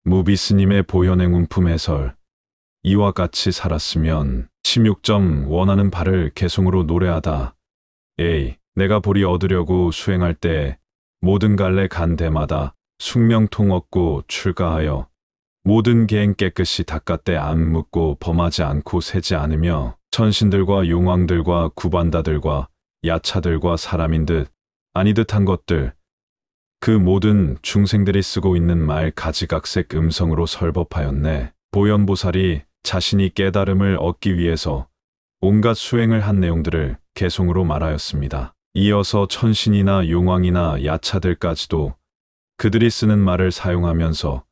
무비스님의 보현행운품 해설. 이와 같이 살았으면 16점 원하는 바를 개송으로 노래하다. A. 내가 보리 얻으려고 수행할 때 모든 갈래 간 데마다 숙명통 얻고 출가하여 모든 계행 깨끗이 닦았대 안 묻고 범하지 않고 세지 않으며 천신들과 용왕들과 구반다들과 야차들과 사람인 듯 아니 듯한 것들 그 모든 중생들이 쓰고 있는 말 가지각색 음성으로 설법하였네. 보현보살이 자신이 깨달음을 얻기 위해서 온갖 수행을 한 내용들을 개송으로 말하였습니다. 이어서 천신이나 용왕이나 야차들까지도 그들이 쓰는 말을 사용하면서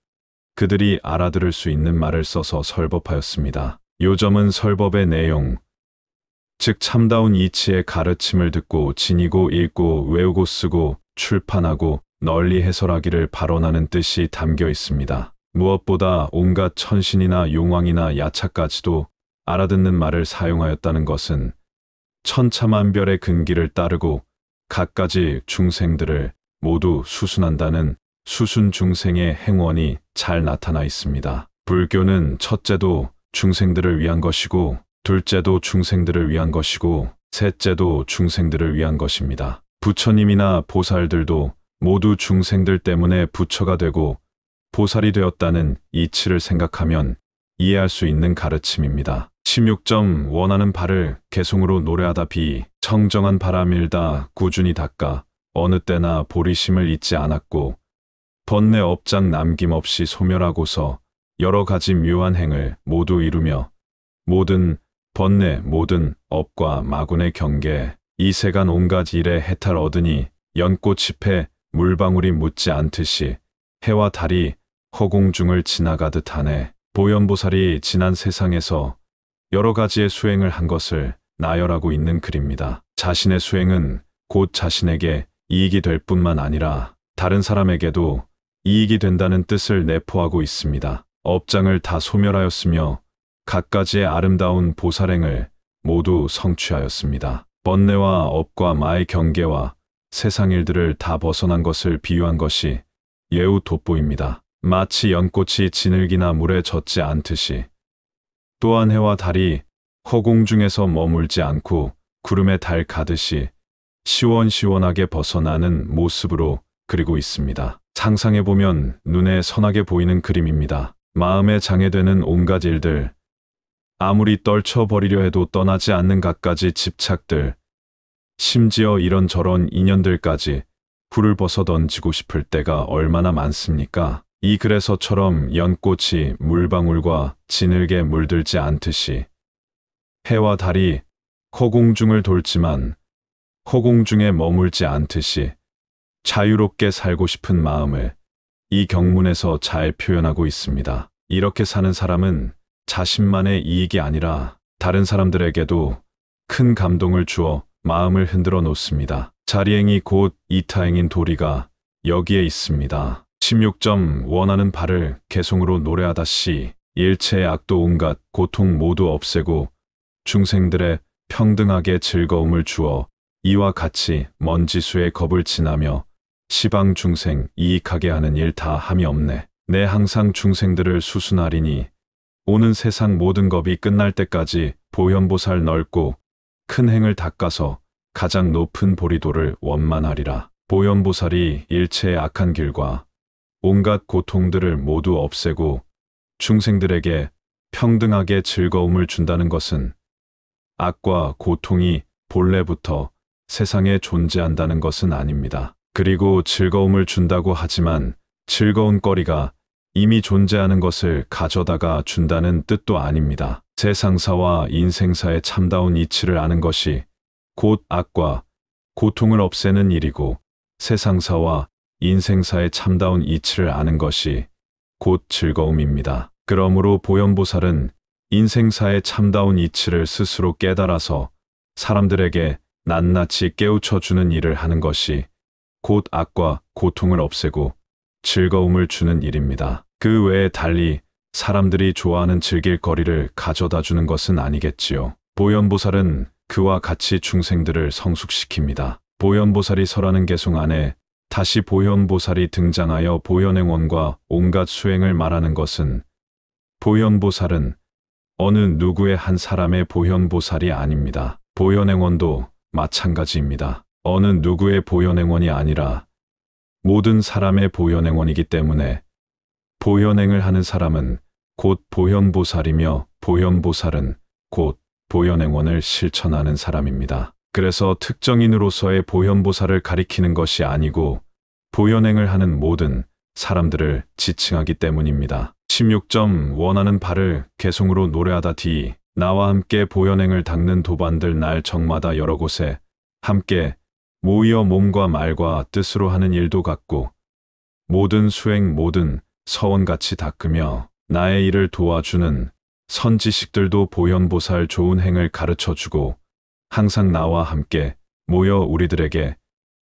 그들이 알아들을 수 있는 말을 써서 설법하였습니다. 요점은 설법의 내용, 즉 참다운 이치의 가르침을 듣고 지니고 읽고 외우고 쓰고 출판하고 널리 해설하기를 발언하는 뜻이 담겨 있습니다. 무엇보다 온갖 천신이나 용왕이나 야차까지도 알아듣는 말을 사용하였다는 것은 천차만별의 근기를 따르고 갖가지 중생들을 모두 수순한다는 수순 중생의 행원이 잘 나타나 있습니다. 불교는 첫째도 중생들을 위한 것이고 둘째도 중생들을 위한 것이고 셋째도 중생들을 위한 것입니다. 부처님이나 보살들도 모두 중생들 때문에 부처가 되고 보살이 되었다는 이치를 생각하면 이해할 수 있는 가르침입니다. 16점 원하는 바를 개송으로 노래하다 비 청정한 바람일다 꾸준히 닦아 어느 때나 보리심을 잊지 않았고 번뇌 업장 남김없이 소멸하고서 여러 가지 묘한 행을 모두 이루며 모든 번뇌 모든 업과 마군의 경계 이 세간 온갖 일에 해탈 얻으니 연꽃잎에 물방울이 묻지 않듯이 해와 달이 허공중을 지나가듯 하네. 보현보살이 지난 세상에서 여러 가지의 수행을 한 것을 나열하고 있는 글입니다. 자신의 수행은 곧 자신에게 이익이 될 뿐만 아니라 다른 사람에게도 이익이 된다는 뜻을 내포하고 있습니다. 업장을 다 소멸하였으며 갖가지의 아름다운 보살행을 모두 성취하였습니다. 번뇌와 업과 마의 경계와 세상 일들을 다 벗어난 것을 비유한 것이 예우 돋보입니다. 마치 연꽃이 진흙이나 물에 젖지 않듯이 또한 해와 달이 허공중에서 머물지 않고 구름에 달 가듯이 시원시원하게 벗어나는 모습으로 그리고 있습니다. 상상해보면 눈에 선하게 보이는 그림입니다. 마음에 장애되는 온갖 일들, 아무리 떨쳐버리려 해도 떠나지 않는 갖가지 집착들, 심지어 이런저런 인연들까지 불을 벗어 던지고 싶을 때가 얼마나 많습니까? 이 글에서처럼 연꽃이 물방울과 진흙에 물들지 않듯이 해와 달이 허공중을 돌지만 허공중에 머물지 않듯이 자유롭게 살고 싶은 마음을 이 경문에서 잘 표현하고 있습니다. 이렇게 사는 사람은 자신만의 이익이 아니라 다른 사람들에게도 큰 감동을 주어 마음을 흔들어 놓습니다. 자리행이 곧 이타행인 도리가 여기에 있습니다. 16점 원하는 바를 개송으로 노래하다 시 일체의 악도 온갖 고통 모두 없애고 중생들의 평등하게 즐거움을 주어 이와 같이 먼지수의 겁을 지나며 시방 중생 이익하게 하는 일 다 함이 없네. 내 항상 중생들을 수순하리니 오는 세상 모든 겁이 끝날 때까지 보현보살 넓고 큰 행을 닦아서 가장 높은 보리도를 원만하리라. 보현보살이 일체의 악한 길과 온갖 고통들을 모두 없애고 중생들에게 평등하게 즐거움을 준다는 것은 악과 고통이 본래부터 세상에 존재한다는 것은 아닙니다. 그리고 즐거움을 준다고 하지만 즐거운 거리가 이미 존재하는 것을 가져다가 준다는 뜻도 아닙니다. 세상사와 인생사의 참다운 이치를 아는 것이 곧 악과 고통을 없애는 일이고 세상사와 인생사의 참다운 이치를 아는 것이 곧 즐거움입니다. 그러므로 보현보살은 인생사의 참다운 이치를 스스로 깨달아서 사람들에게 낱낱이 깨우쳐주는 일을 하는 것이 곧 악과 고통을 없애고 즐거움을 주는 일입니다. 그 외에 달리 사람들이 좋아하는 즐길 거리를 가져다 주는 것은 아니겠지요. 보현보살은 그와 같이 중생들을 성숙시킵니다. 보현보살이 설하는 개송 안에 다시 보현보살이 등장하여 보현행원과 온갖 수행을 말하는 것은 보현보살은 어느 누구의 한 사람의 보현보살이 아닙니다. 보현행원도 마찬가지입니다. 어느 누구의 보현행원이 아니라 모든 사람의 보현행원이기 때문에 보현행을 하는 사람은 곧 보현보살이며 보현보살은 곧 보현행원을 실천하는 사람입니다. 그래서 특정인으로서의 보현보살을 가리키는 것이 아니고 보현행을 하는 모든 사람들을 지칭하기 때문입니다. 16점 원하는 바를 개송으로 노래하다 D. 나와 함께 보현행을 닦는 도반들 날 정마다 여러 곳에 함께 모이어 몸과 말과 뜻으로 하는 일도 같고 모든 수행 모든 서원같이 닦으며 나의 일을 도와주는 선지식들도 보현보살 좋은 행을 가르쳐주고 항상 나와 함께 모여 우리들에게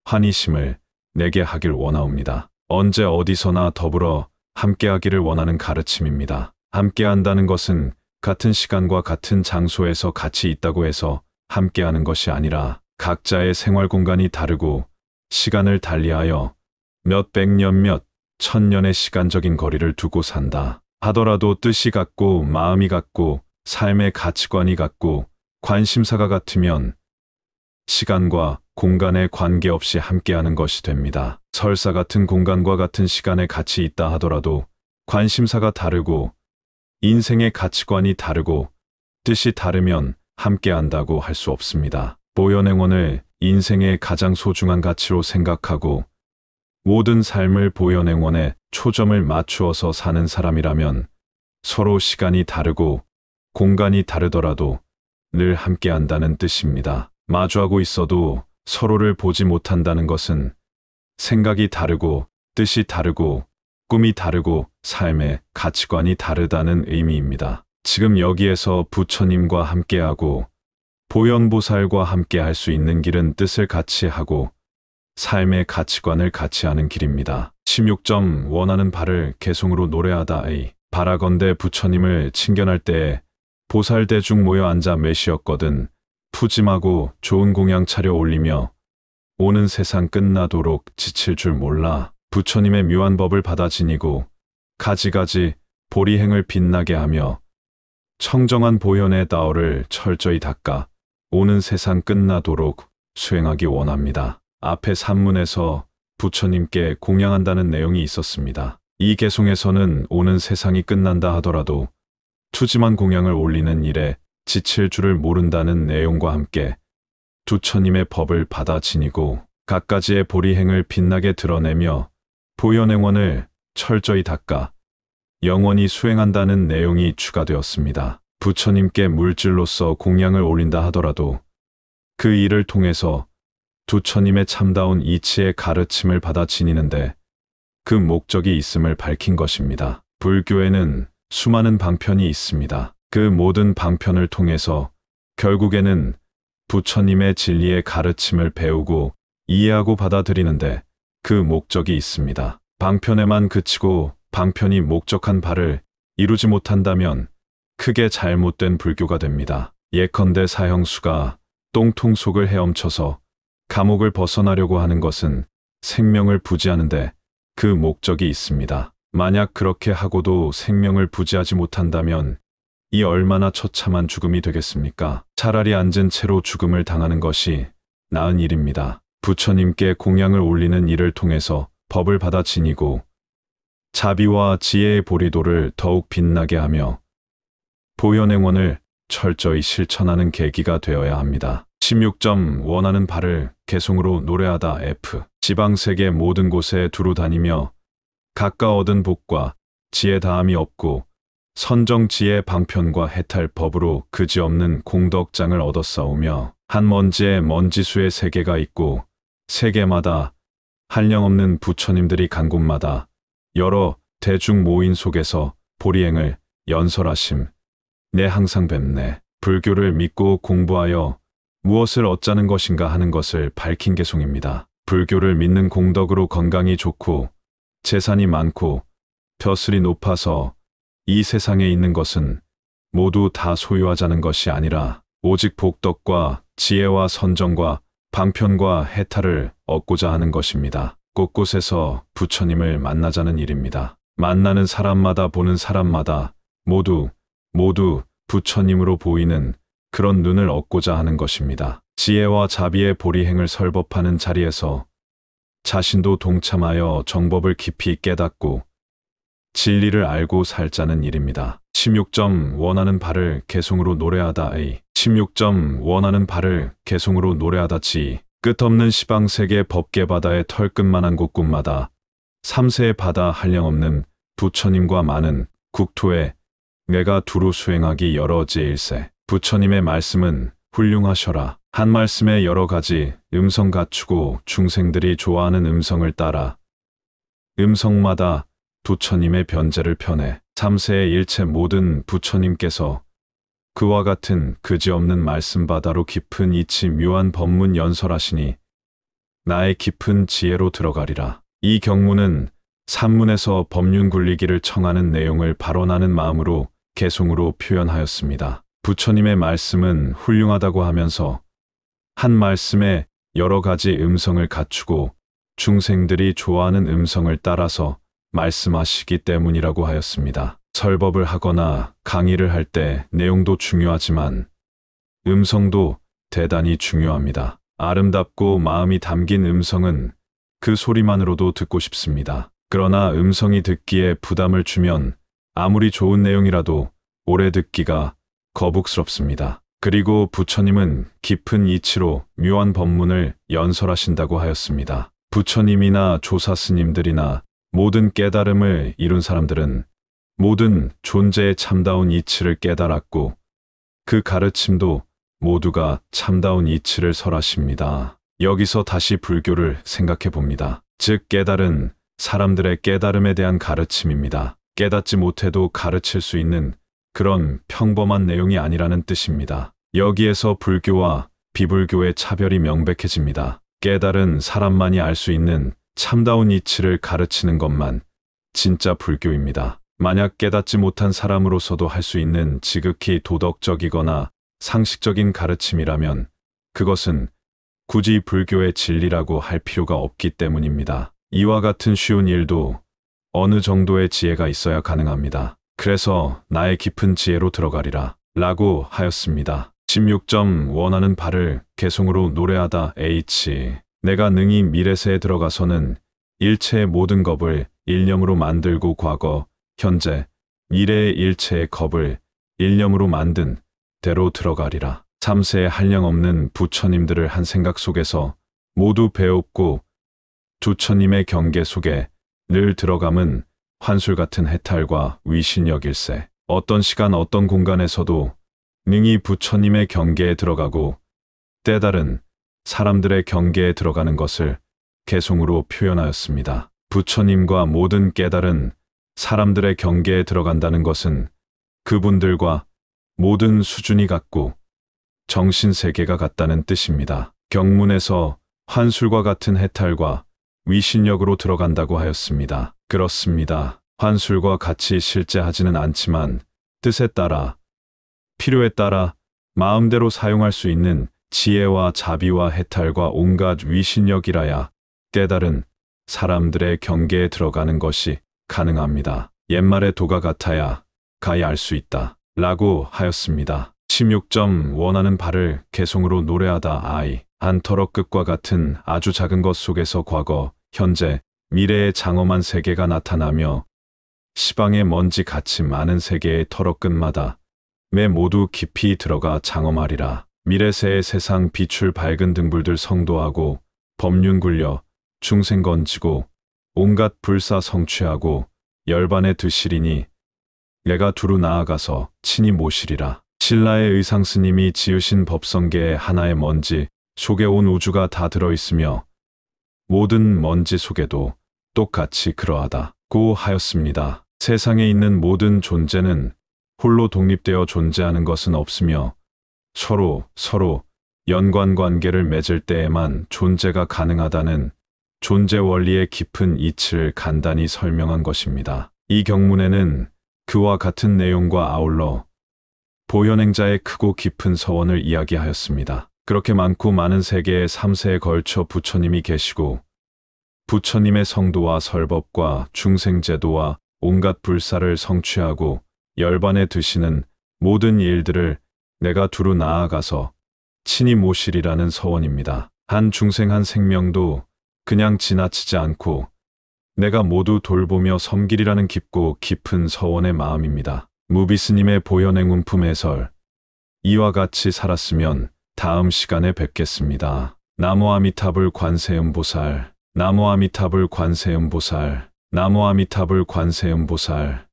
환희심을 내게 하길 원하옵니다. 언제 어디서나 더불어 함께하기를 원하는 가르침입니다. 함께한다는 것은 같은 시간과 같은 장소에서 같이 있다고 해서 함께하는 것이 아니라 각자의 생활 공간이 다르고 시간을 달리하여 몇백 년 몇 천년의 시간적인 거리를 두고 산다 하더라도 뜻이 같고 마음이 같고 삶의 가치관이 같고 관심사가 같으면 시간과 공간에 관계없이 함께하는 것이 됩니다. 설사 같은 공간과 같은 시간에 같이 있다 하더라도 관심사가 다르고 인생의 가치관이 다르고 뜻이 다르면 함께한다고 할 수 없습니다. 보현행원을 인생의 가장 소중한 가치로 생각하고 모든 삶을 보현행원에 초점을 맞추어서 사는 사람이라면 서로 시간이 다르고 공간이 다르더라도 늘 함께한다는 뜻입니다. 마주하고 있어도 서로를 보지 못한다는 것은 생각이 다르고 뜻이 다르고 꿈이 다르고 삶의 가치관이 다르다는 의미입니다. 지금 여기에서 부처님과 함께하고 보현보살과 함께할 수 있는 길은 뜻을 같이 하고 삶의 가치관을 같이 하는 길입니다. 16점 원하는 바를 개송으로 노래하다 A. 바라건대 부처님을 친견할 때에 보살대중 모여 앉아 매시었거든 푸짐하고 좋은 공양 차려 올리며 오는 세상 끝나도록 지칠 줄 몰라 부처님의 묘한 법을 받아 지니고 가지가지 보리행을 빛나게 하며 청정한 보현의 다어를 철저히 닦아 오는 세상 끝나도록 수행하기 원합니다. 앞에 산문에서 부처님께 공양한다는 내용이 있었습니다. 이 개송에서는 오는 세상이 끝난다 하더라도 투짐한 공양을 올리는 일에 지칠 줄을 모른다는 내용과 함께 부처님의 법을 받아 지니고 갖가지의 보리행을 빛나게 드러내며 보현행원을 철저히 닦아 영원히 수행한다는 내용이 추가되었습니다. 부처님께 물질로서 공양을 올린다 하더라도 그 일을 통해서 부처님의 참다운 이치의 가르침을 받아 지니는데 그 목적이 있음을 밝힌 것입니다. 불교에는 수많은 방편이 있습니다. 그 모든 방편을 통해서 결국에는 부처님의 진리의 가르침을 배우고 이해하고 받아들이는데 그 목적이 있습니다. 방편에만 그치고 방편이 목적한 바를 이루지 못한다면 크게 잘못된 불교가 됩니다. 예컨대 사형수가 똥통 속을 헤엄쳐서 감옥을 벗어나려고 하는 것은 생명을 부지하는데 그 목적이 있습니다. 만약 그렇게 하고도 생명을 부지하지 못한다면 이 얼마나 처참한 죽음이 되겠습니까? 차라리 앉은 채로 죽음을 당하는 것이 나은 일입니다. 부처님께 공양을 올리는 일을 통해서 법을 받아 지니고 자비와 지혜의 보리도를 더욱 빛나게 하며 보현행원을 철저히 실천하는 계기가 되어야 합니다. 16점 원하는 바를 개송으로 노래하다 F. 지방세계 모든 곳에 두루 다니며 각각 얻은 복과 지혜 다함이 없고 선정지의 방편과 해탈 법으로 그지없는 공덕장을 얻었사오며 한 먼지에 먼지수의 세계가 있고 세계마다 한량없는 부처님들이 간 곳마다 여러 대중 모인 속에서 보리행을 연설하심. 내 항상 뵙네. 불교를 믿고 공부하여 무엇을 얻자는 것인가 하는 것을 밝힌 개송입니다. 불교를 믿는 공덕으로 건강이 좋고 재산이 많고 벼슬이 높아서 이 세상에 있는 것은 모두 다 소유하자는 것이 아니라 오직 복덕과 지혜와 선정과 방편과 해탈을 얻고자 하는 것입니다. 곳곳에서 부처님을 만나자는 일입니다. 만나는 사람마다 보는 사람마다 모두 부처님으로 보이는 그런 눈을 얻고자 하는 것입니다. 지혜와 자비의 보리행을 설법하는 자리에서 자신도 동참하여 정법을 깊이 깨닫고 진리를 알고 살자는 일입니다. 16점 원하는 바를 개송으로 노래하다 A 16점 원하는 바를 개송으로 노래하다 G 끝없는 시방세계 법계바다의 털끝만한 곳곳마다 삼세의 바다 한량없는 부처님과 많은 국토에 내가 두루 수행하기 여러 제일세. 부처님의 말씀은 훌륭하셔라. 한 말씀에 여러 가지 음성 갖추고 중생들이 좋아하는 음성을 따라 음성마다 부처님의 변제를 펴내 삼세의 일체 모든 부처님께서 그와 같은 그지없는 말씀 바다로 깊은 이치 묘한 법문 연설하시니 나의 깊은 지혜로 들어가리라. 이 경문은 산문에서 법륜 굴리기를 청하는 내용을 발언하는 마음으로 개송으로 표현하였습니다. 부처님의 말씀은 훌륭하다고 하면서 한 말씀에 여러 가지 음성을 갖추고 중생들이 좋아하는 음성을 따라서 말씀하시기 때문이라고 하였습니다. 설법을 하거나 강의를 할 때 내용도 중요하지만 음성도 대단히 중요합니다. 아름답고 마음이 담긴 음성은 그 소리만으로도 듣고 싶습니다. 그러나 음성이 듣기에 부담을 주면 아무리 좋은 내용이라도 오래 듣기가 거북스럽습니다. 그리고 부처님은 깊은 이치로 묘한 법문을 연설하신다고 하였습니다. 부처님이나 조사 스님들이나 모든 깨달음을 이룬 사람들은 모든 존재의 참다운 이치를 깨달았고 그 가르침도 모두가 참다운 이치를 설하십니다. 여기서 다시 불교를 생각해 봅니다. 즉 깨달은 사람들의 깨달음에 대한 가르침입니다. 깨닫지 못해도 가르칠 수 있는 그런 평범한 내용이 아니라는 뜻입니다. 여기에서 불교와 비불교의 차별이 명백해집니다. 깨달은 사람만이 알 수 있는 참다운 이치를 가르치는 것만 진짜 불교입니다. 만약 깨닫지 못한 사람으로서도 할 수 있는 지극히 도덕적이거나 상식적인 가르침이라면 그것은 굳이 불교의 진리라고 할 필요가 없기 때문입니다. 이와 같은 쉬운 일도 어느 정도의 지혜가 있어야 가능합니다. 그래서 나의 깊은 지혜로 들어가리라 라고 하였습니다. 16점 원하는 바를 개송으로 노래하다 H 내가 능히 미래세에 들어가서는 일체의 모든 겁을 일념으로 만들고 과거, 현재, 미래의 일체의 겁을 일념으로 만든 대로 들어가리라. 삼세의 한량없는 부처님들을 한 생각 속에서 모두 배웠고 부처님의 경계 속에 늘 들어감은 환술 같은 해탈과 위신역일세. 어떤 시간 어떤 공간에서도 능히 부처님의 경계에 들어가고 때다른 사람들의 경계에 들어가는 것을 개송으로 표현하였습니다. 부처님과 모든 깨달은 사람들의 경계에 들어간다는 것은 그분들과 모든 수준이 같고 정신세계가 같다는 뜻입니다. 경문에서 환술과 같은 해탈과 위신력으로 들어간다고 하였습니다. 그렇습니다. 환술과 같이 실제하지는 않지만 뜻에 따라 필요에 따라 마음대로 사용할 수 있는 지혜와 자비와 해탈과 온갖 위신력이라야 깨달은 사람들의 경계에 들어가는 것이 가능합니다. 옛말의 도가 같아야 가히 알 수 있다 라고 하였습니다. 16점 원하는 바를 개송으로 노래하다 I 한 터럭 끝과 같은 아주 작은 것 속에서 과거, 현재, 미래의 장엄한 세계가 나타나며 시방의 먼지 같이 많은 세계의 터럭 끝마다 매 모두 깊이 들어가 장엄하리라. 미래세의 세상 비출 밝은 등불들 성도하고 법륜 굴려 중생 건지고 온갖 불사 성취하고 열반에 드시리니 내가 두루 나아가서 친히 모시리라. 신라의 의상스님이 지으신 법성계의 하나의 먼지 속에 온 우주가 다 들어있으며 모든 먼지 속에도 똑같이 그러하다고 하였습니다. 세상에 있는 모든 존재는 홀로 독립되어 존재하는 것은 없으며 서로 연관관계를 맺을 때에만 존재가 가능하다는 존재 원리의 깊은 이치를 간단히 설명한 것입니다. 이 경문에는 그와 같은 내용과 아울러 보현행자의 크고 깊은 서원을 이야기하였습니다. 그렇게 많고 많은 세계의 3세에 걸쳐 부처님이 계시고 부처님의 성도와 설법과 중생제도와 온갖 불사를 성취하고 열반에 드시는 모든 일들을 내가 두루 나아가서 친히 모시리라는 서원입니다. 한 중생 한 생명도 그냥 지나치지 않고 내가 모두 돌보며 섬기리라는 깊고 깊은 서원의 마음입니다. 무비스님의 보현행운품 해설. 이와 같이 살았으면 다음 시간에 뵙겠습니다. 나무 아미타불 관세음보살. 나무 아미타불 관세음보살. 나무 아미타불 관세음보살.